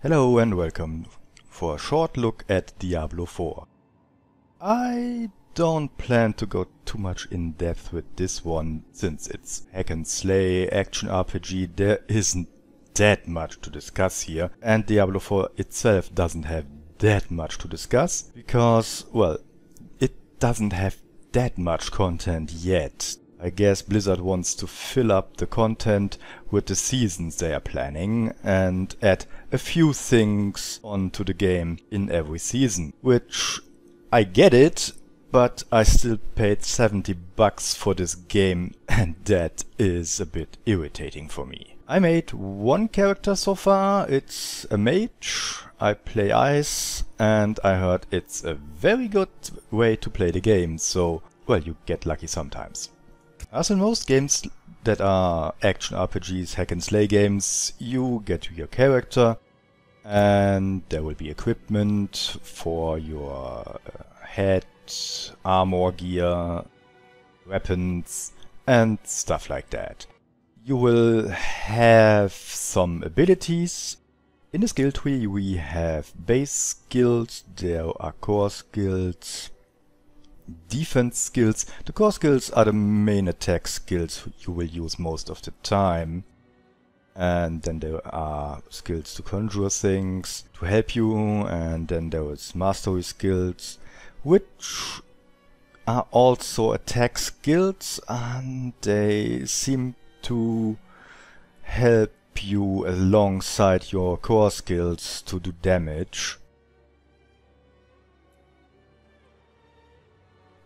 Hello and welcome for a short look at Diablo 4. I don't plan to go too much in depth with this one, since it's hack and slay, action RPG, there isn't that much to discuss here, and Diablo 4 itself doesn't have that much to discuss, because, well, it doesn't have that much content yet. I guess Blizzard wants to fill up the content with the seasons they are planning and add a few things onto the game in every season. Which, I get it, but I still paid $70 for this game and that is a bit irritating for me. I made one character so far, it's a mage, I play ice, and I heard it's a very good way to play the game, so, well, you get lucky sometimes. As in most games that are action RPGs, hack and slay games, you get your character and there will be equipment for your head, armor gear, weapons and stuff like that. You will have some abilities. In the skill tree we have base skills, there are core skills, defense skills. The core skills are the main attack skills you will use most of the time. And then there are skills to conjure things, to help you, and then there is mastery skills, which are also attack skills, and they seem to help you alongside your core skills to do damage.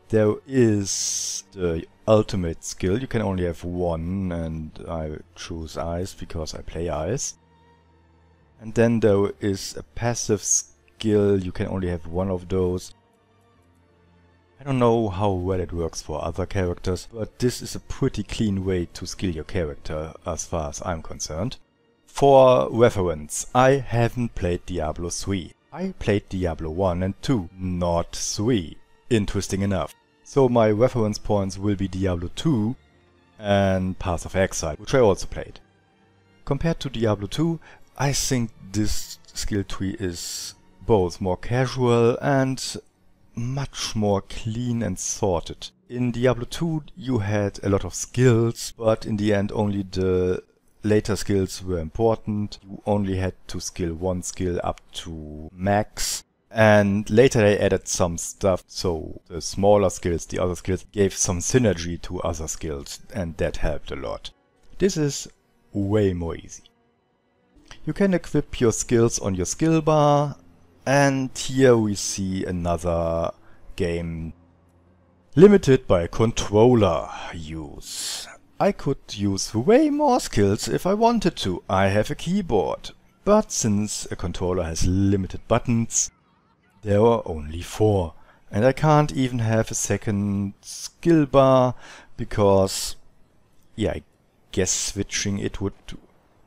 There is the ultimate skill, you can only have one, and I choose ice because I play ice. And then there is a passive skill, you can only have one of those. I don't know how well it works for other characters, but this is a pretty clean way to skill your character as far as I'm concerned. For reference, I haven't played Diablo 3. I played Diablo 1 and 2, not 3. Interesting enough. So my reference points will be Diablo 2 and Path of Exile, which I also played. Compared to Diablo 2, I think this skill tree is both more casual and much more clean and sorted. In Diablo 2 you had a lot of skills, but in the end only the later skills were important. You only had to skill one skill up to max. And later they added some stuff, so the smaller skills, the other skills, gave some synergy to other skills, and that helped a lot. This is way more easy. You can equip your skills on your skill bar, and here we see another game limited by controller use. I could use way more skills if I wanted to. I have a keyboard, but since a controller has limited buttons, there are only 4, and I can't even have a second skill bar because, yeah, I guess switching it would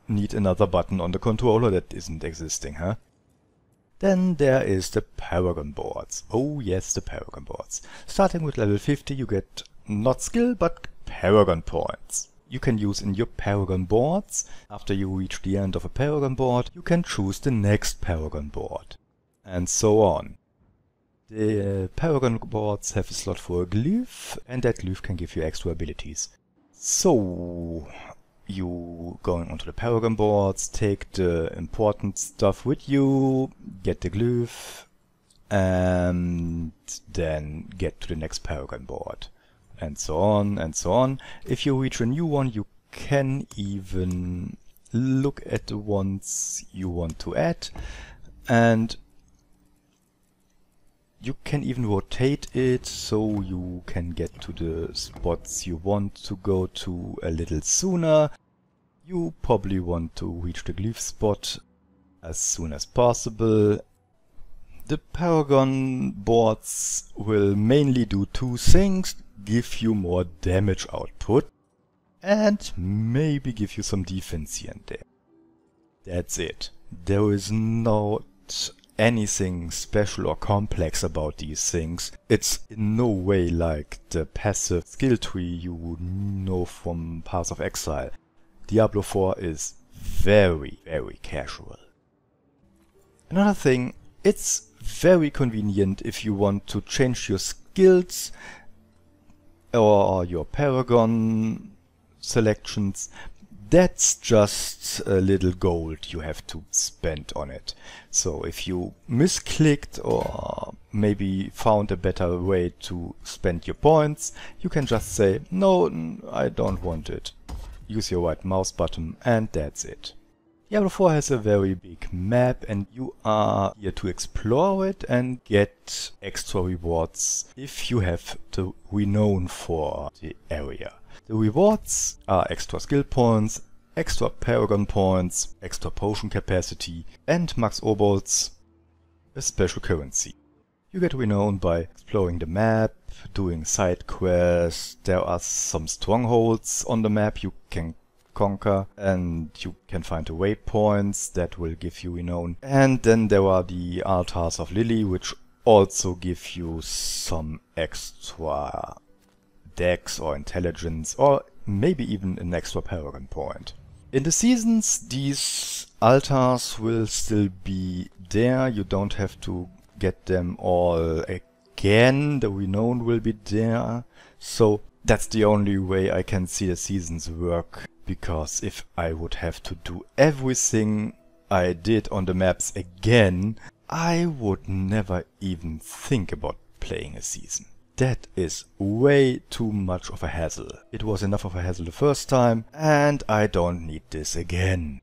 need another button on the controller that isn't existing, huh? Then there is the Paragon boards. Oh yes, the Paragon boards. Starting with level 50 you get not skill but Paragon points. You can use in your Paragon boards. After you reach the end of a Paragon board, you can choose the next Paragon board. And so on. The Paragon boards have a slot for a glyph, and that glyph can give you extra abilities. So, you going onto the Paragon boards, take the important stuff with you, get the glyph, and then get to the next Paragon board. And so on, and so on. If you reach a new one, you can even look at the ones you want to add, and you can even rotate it so you can get to the spots you want to go to a little sooner. You probably want to reach the glyph spot as soon as possible. The Paragon boards will mainly do 2 things: give you more damage output and maybe give you some defense here and there. That's it. There is not anything special or complex about these things. It's in no way like the passive skill tree you would know from Path of Exile. Diablo 4 is very, very casual. Another thing, it's very convenient if you want to change your skills or your paragon selections. That's just a little gold you have to spend on it. So if you misclicked or maybe found a better way to spend your points, you can just say, no, I don't want it. Use your right mouse button and that's it. Diablo 4 has a very big map and you are here to explore it and get extra rewards if you have the renown for the area. The rewards are extra skill points, extra paragon points, extra potion capacity and max obols, a special currency. You get renown by exploring the map, doing side quests. There are some strongholds on the map you can conquer and you can find the waypoints that will give you renown. And then there are the altars of Lily, which also give you some extra dex or intelligence or maybe even an extra paragon point. In the seasons these altars will still be there, you don't have to get them all again, the renown will be there. So that's the only way I can see the seasons work, because if I would have to do everything I did on the maps again, I would never even think about playing a season. That is way too much of a hassle. It was enough of a hassle the first time, and I don't need this again.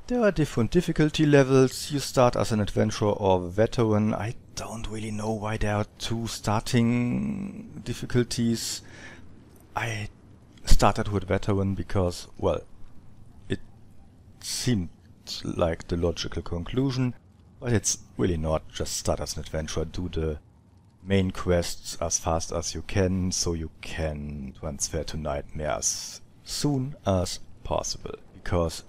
There are different difficulty levels. You start as an adventurer or veteran. I don't really know why there are two starting difficulties. I started with veteran because, well, it seemed like the logical conclusion, but it's really not. Just start as an adventurer, do the main quests as fast as you can, so you can transfer to Nightmare as soon as possible, because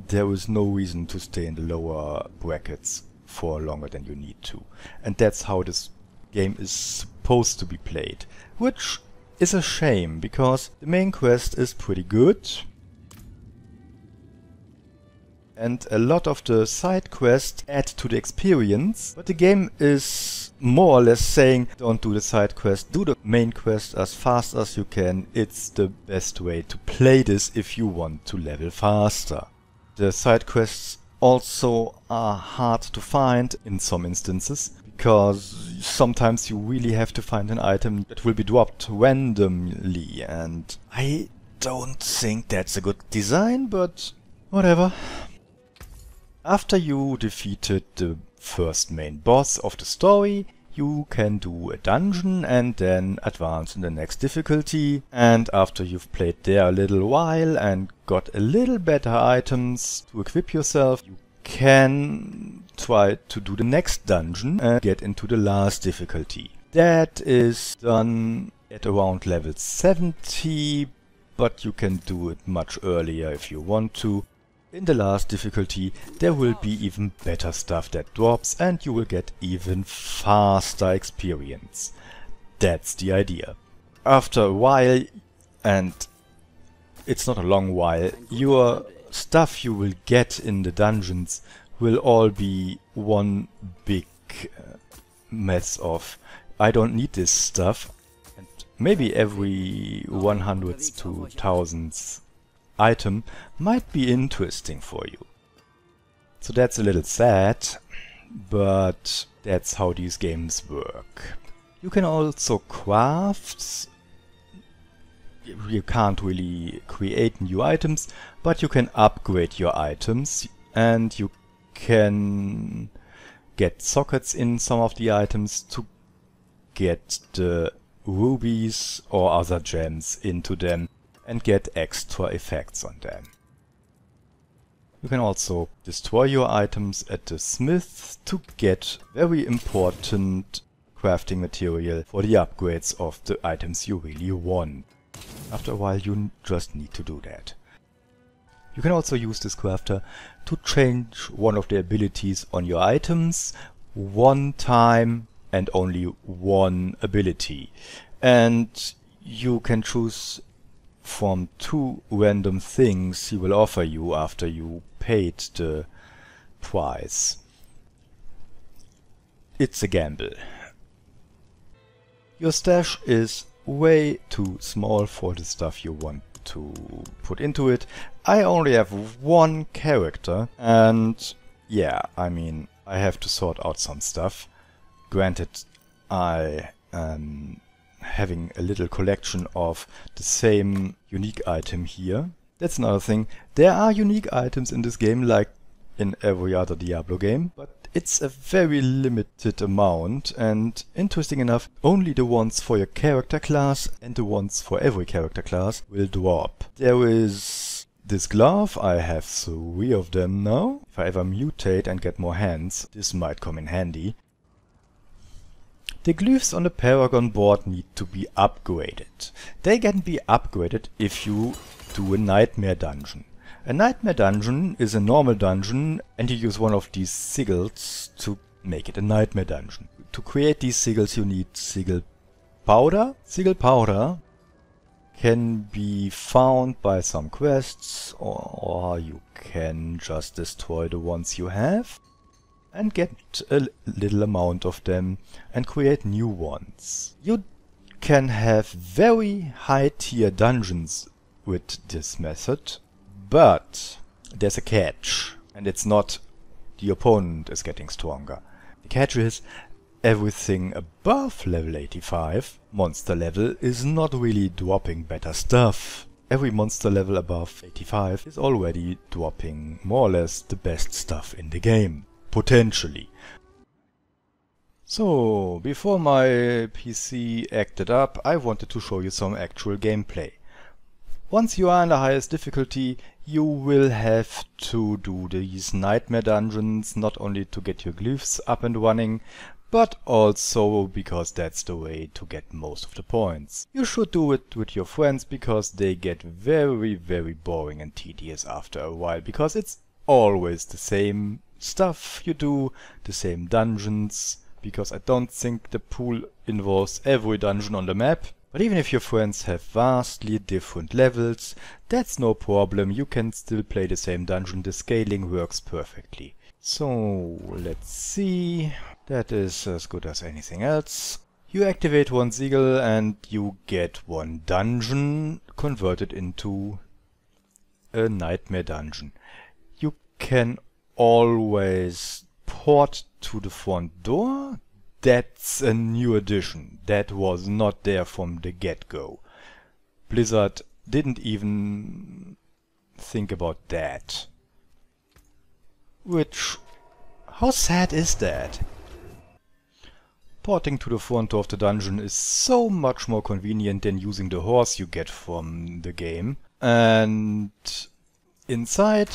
there is no reason to stay in the lower brackets for longer than you need to. And that's how this game is supposed to be played, which is a shame, because the main quest is pretty good. And a lot of the side quests add to the experience, but the game is more or less saying, don't do the side quest, do the main quest as fast as you can. It's the best way to play this if you want to level faster. The side quests also are hard to find in some instances, because sometimes you really have to find an item that will be dropped randomly, and I don't think that's a good design, but whatever. After you defeated the first main boss of the story, you can do a dungeon and then advance in the next difficulty. And after you've played there a little while and got a little better items to equip yourself, you can try to do the next dungeon and get into the last difficulty. That is done at around level 70, but you can do it much earlier if you want to. In the last difficulty there will be even better stuff that drops and you will get even faster experience. That's the idea. After a while, and it's not a long while, your stuff you will get in the dungeons will all be one big mess of, I don't need this stuff, and maybe every 100th to 1000th item might be interesting for you. So that's a little sad, but that's how these games work. You can also craft. You can't really create new items, but you can upgrade your items, and you can get sockets in some of the items to get the rubies or other gems into them and get extra effects on them. You can also destroy your items at the smith to get very important crafting material for the upgrades of the items you really want. After a while you just need to do that. You can also use this crafter to change one of the abilities on your items one time and only one ability. And you can choose from two random things he will offer you after you paid the price. it's a gamble. Your stash is way too small for the stuff you want to put into it. I only have one character, and yeah, I mean, I have to sort out some stuff. Granted, I am having a little collection of the same unique item here. That's another thing. There are unique items in this game like in every other Diablo game, but it's a very limited amount, and interesting enough, only the ones for your character class and the ones for every character class will drop. There is this glove, I have 3 of them now. If I ever mutate and get more hands, this might come in handy. The glyphs on the Paragon board need to be upgraded. They can be upgraded if you do a Nightmare dungeon. A Nightmare dungeon is a normal dungeon, and you use one of these sigils to make it a Nightmare dungeon. To create these sigils you need sigil powder. Sigil powder can be found by some quests, or you can just destroy the ones you have and get a little amount of them and create new ones. You can have very high tier dungeons with this method, but there's a catch, and it's not the opponent is getting stronger. The catch is everything above level 85, monster level, is not really dropping better stuff. Every monster level above 85 is already dropping more or less the best stuff in the game. Potentially. So, before my PC acted up, I wanted to show you some actual gameplay. Once you are in the highest difficulty, you will have to do these Nightmare dungeons, not only to get your glyphs up and running, but also because that's the way to get most of the points. You should do it with your friends, because they get very, very boring and tedious after a while, because it's always the same stuff you do, the same dungeons, because I don't think the pool involves every dungeon on the map. But even if your friends have vastly different levels, that's no problem, you can still play the same dungeon, the scaling works perfectly. So, let's see, that is as good as anything else. You activate one sigil and you get one dungeon converted into a Nightmare dungeon. You can always port to the front door. That's a new addition. That was not there from the get-go. Blizzard didn't even think about that. Which... how sad is that? Porting to the front door of the dungeon is so much more convenient than using the horse you get from the game. And inside,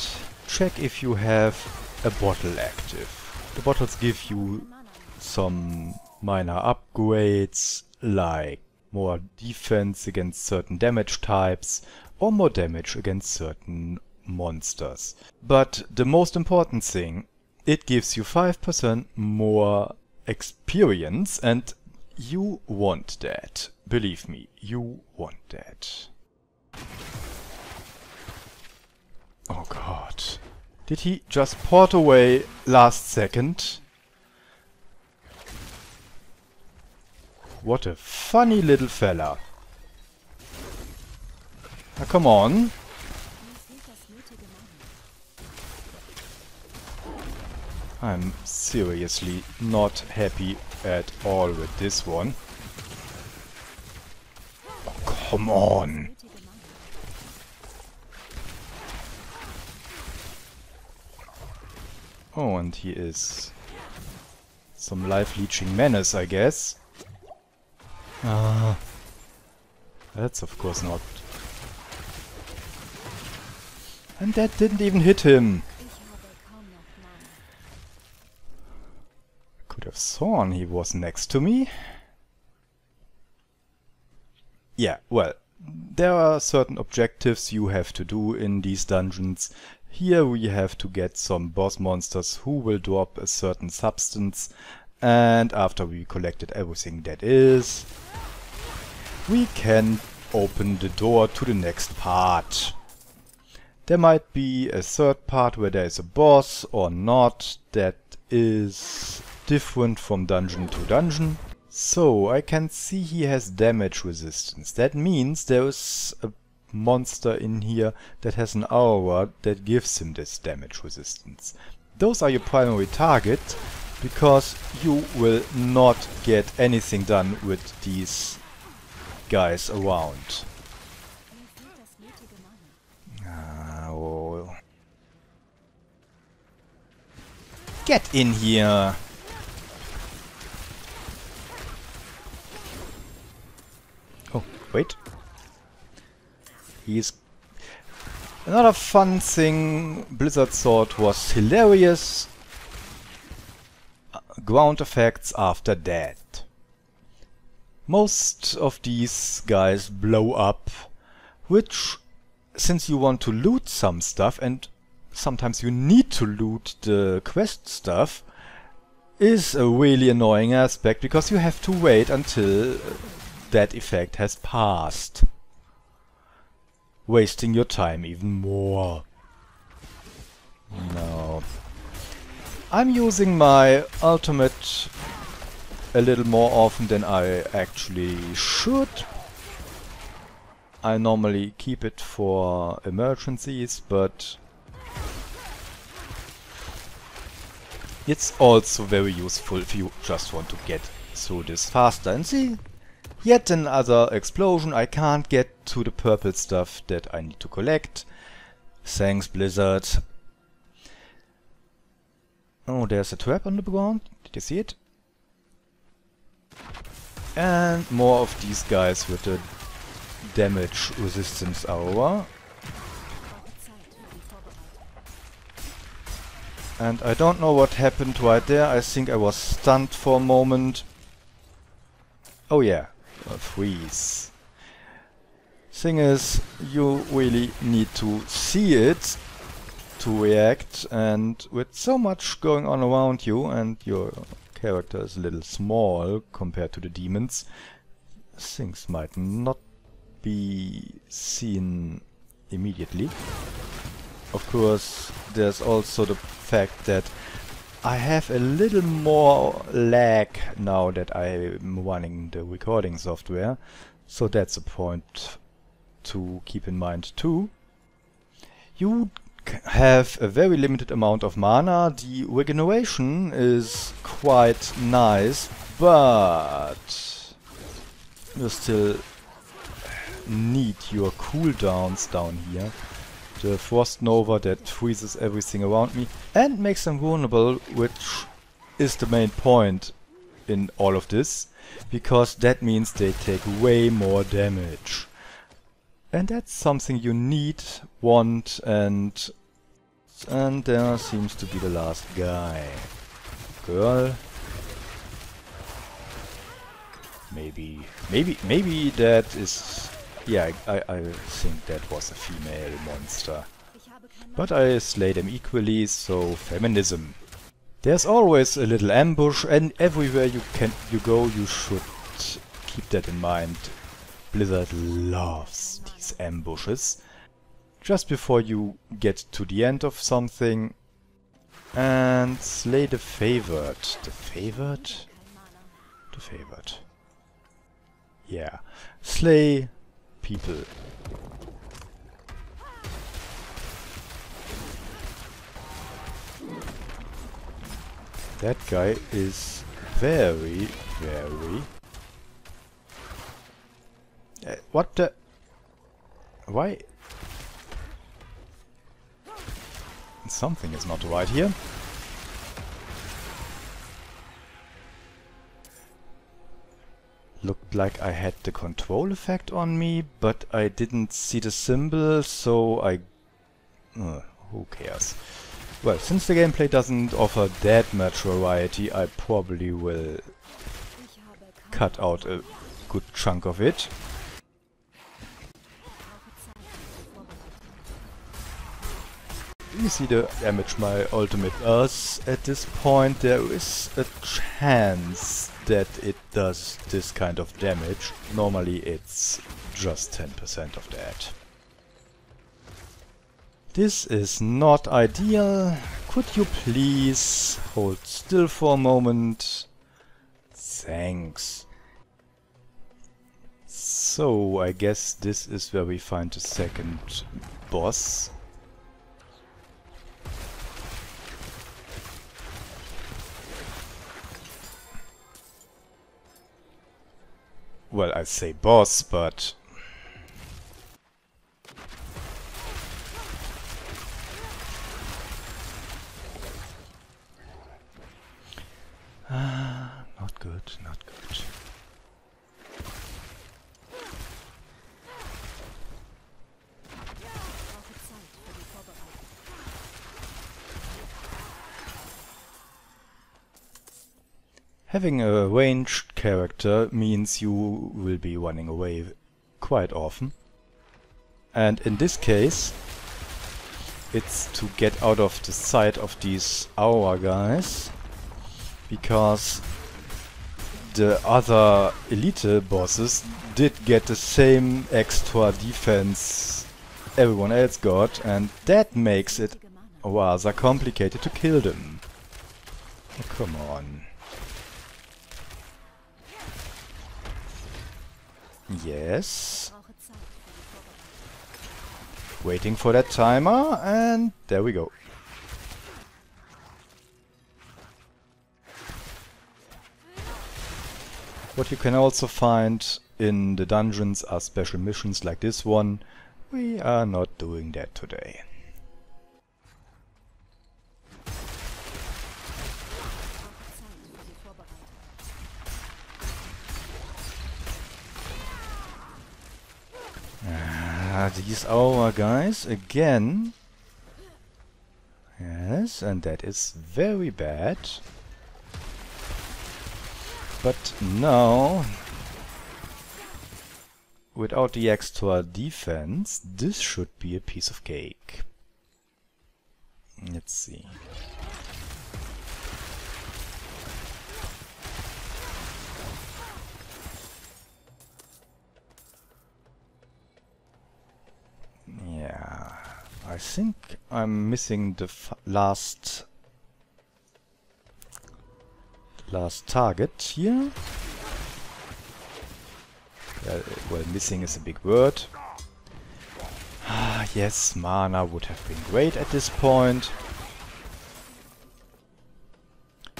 check if you have a bottle active. The bottles give you some minor upgrades, like more defense against certain damage types, or more damage against certain monsters. But the most important thing, it gives you 5% more experience, and you want that. Believe me, you want that. Oh god. Did he just port away last second? What a funny little fella. Now come on. I'm seriously not happy at all with this one. Oh, come on. Oh, and he is some life-leeching menace, I guess. Ah, that's of course not. And that didn't even hit him. Could have sworn he was next to me. Yeah, well, there are certain objectives you have to do in these dungeons. Here we have to get some boss monsters who will drop a certain substance, and after we collected everything that is, we can open the door to the next part. There might be a third part where there is a boss or not. That is different from dungeon to dungeon. So, I can see he has damage resistance. That means there is a monster in here that has an aura that gives him this damage resistance. Those are your primary target, because you will not get anything done with these guys around. Oh. Get in here! Oh, wait. He's... Another fun thing Blizzard thought was hilarious. Ground effects after that. Most of these guys blow up, which, since you want to loot some stuff, and sometimes you need to loot the quest stuff, is a really annoying aspect, because you have to wait until that effect has passed. Wasting your time even more. No. I'm using my ultimate a little more often than I actually should. I normally keep it for emergencies, but it's also very useful if you just want to get through this faster. And see, yet another explosion. I can't get to the purple stuff that I need to collect. Thanks, Blizzard. Oh, there's a trap on the ground. Did you see it? And more of these guys with the damage resistance aura. And I don't know what happened right there. I think I was stunned for a moment. Oh yeah, a freeze. Thing is, you really need to see it to react, and with so much going on around you, and your character is a little small compared to the demons, things might not be seen immediately. Of course, there's also the fact that I have a little more lag now that I'm running the recording software, so that's a point to keep in mind too. You have a very limited amount of mana. The regeneration is quite nice, but you still need your cooldowns down here. The Frost Nova that freezes everything around me and makes them vulnerable, which is the main point in all of this, because that means they take way more damage. And that's something you need, want, and there seems to be the last guy. Girl. Maybe that is... Yeah, I think that was a female monster. But I slay them equally, so feminism. There's always a little ambush, and everywhere you go, you should keep that in mind. Blizzard loves these ambushes. Just before you get to the end of something. And slay the favored. The favored? The favored. Yeah. Slay people. That guy is very... what the... Why? Something is not right here. Looked like I had the control effect on me, but I didn't see the symbol, so I... who cares? Well, since the gameplay doesn't offer that much variety, I probably will cut out a good chunk of it. You see the damage my ultimate does. At this point there is a chance that it does this kind of damage. Normally it's just 10% of that. This is not ideal. Could you please hold still for a moment? Thanks. So, I guess this is where we find the second boss. Well, I say boss, but... not good, not good. Having a ranged character means you will be running away quite often. And in this case, it's to get out of the sight of these aura guys, because the other elite bosses did get the same extra defense everyone else got, and that makes it rather complicated to kill them. Oh, come on. Yes. Waiting for that timer, and there we go. What you can also find in the dungeons are special missions like this one. We are not doing that today. These aura guys again. Yes, and that is very bad. But now, without the extra defense, this should be a piece of cake. Let's see. Yeah, I think I'm missing the last target here. Well, missing is a big word. Ah, yes, mana would have been great at this point.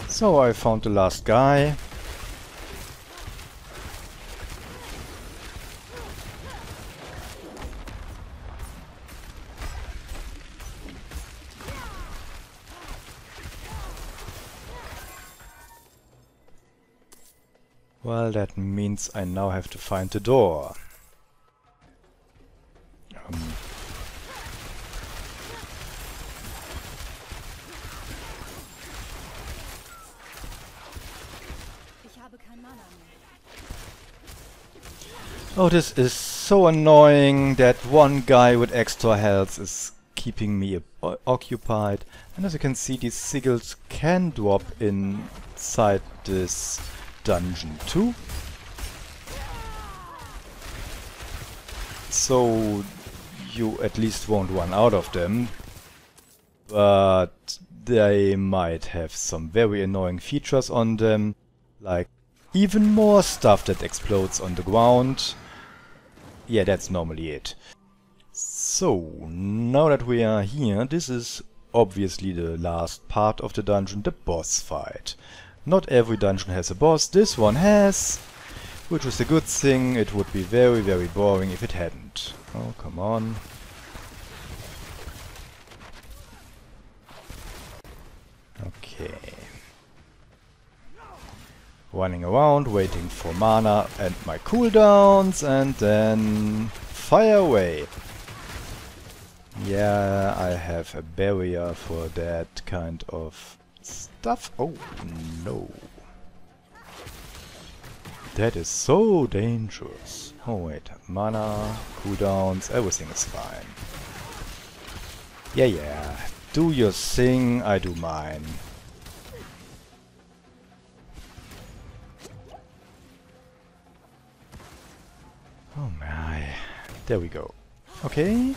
So I found the last guy. Well, that means I now have to find the door. Oh, this is so annoying that one guy with extra health is keeping me occupied. And as you can see, these sigils can drop inside this dungeon too. So you at least won't run out of them. But they might have some very annoying features on them, like even more stuff that explodes on the ground. Yeah, that's normally it. So, now that we are here, this is obviously the last part of the dungeon, the boss fight. Not every dungeon has a boss, this one has, which is a good thing. It would be very, very boring if it hadn't. Oh, come on. Okay. Running around, waiting for mana and my cooldowns, and then fire away. Yeah, I have a barrier for that kind of stuff. Oh no. That is so dangerous. Oh wait, mana, cooldowns, everything is fine. Yeah, do your thing, I do mine. Oh my, there we go. Okay.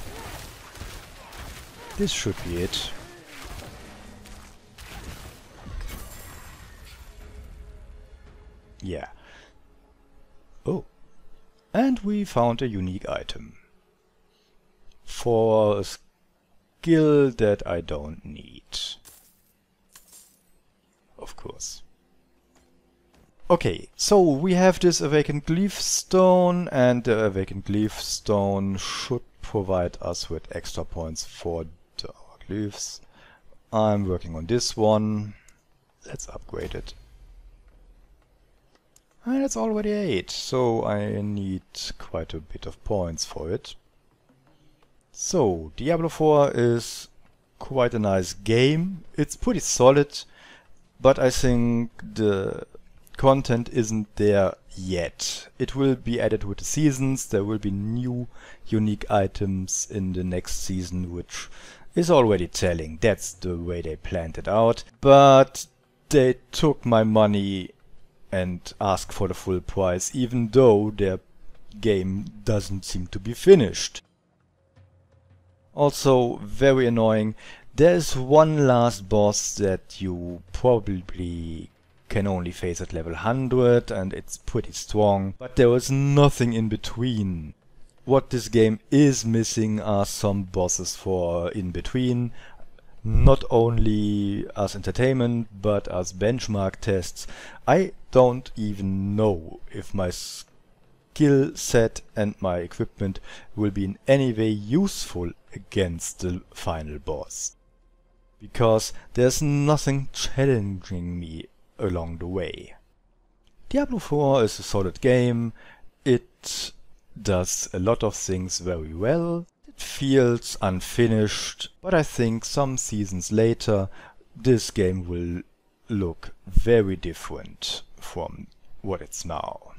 This should be it. Yeah. Oh. And we found a unique item. For a skill that I don't need. Of course. Okay, so we have this awakened glyph stone, and the awakened glyph stone should provide us with extra points for our glyphs. I'm working on this one. Let's upgrade it. And it's already 8, so I need quite a bit of points for it. So, Diablo 4 is quite a nice game. It's pretty solid, but I think the content isn't there yet. It will be added with the seasons. There will be new unique items in the next season, which is already telling. That's the way they planned it out. But they took my money and asked for the full price, even though their game doesn't seem to be finished. Also, very annoying, there's one last boss that you probably can only face at level 100, and it's pretty strong, but there is nothing in between. What this game is missing are some bosses for in between, not only as entertainment, but as benchmark tests. I don't even know if my skill set and my equipment will be in any way useful against the final boss, because there's nothing challenging me along the way. Diablo 4 is a solid game. It does a lot of things very well. It feels unfinished, but I think some seasons later this game will look very different from what it's now.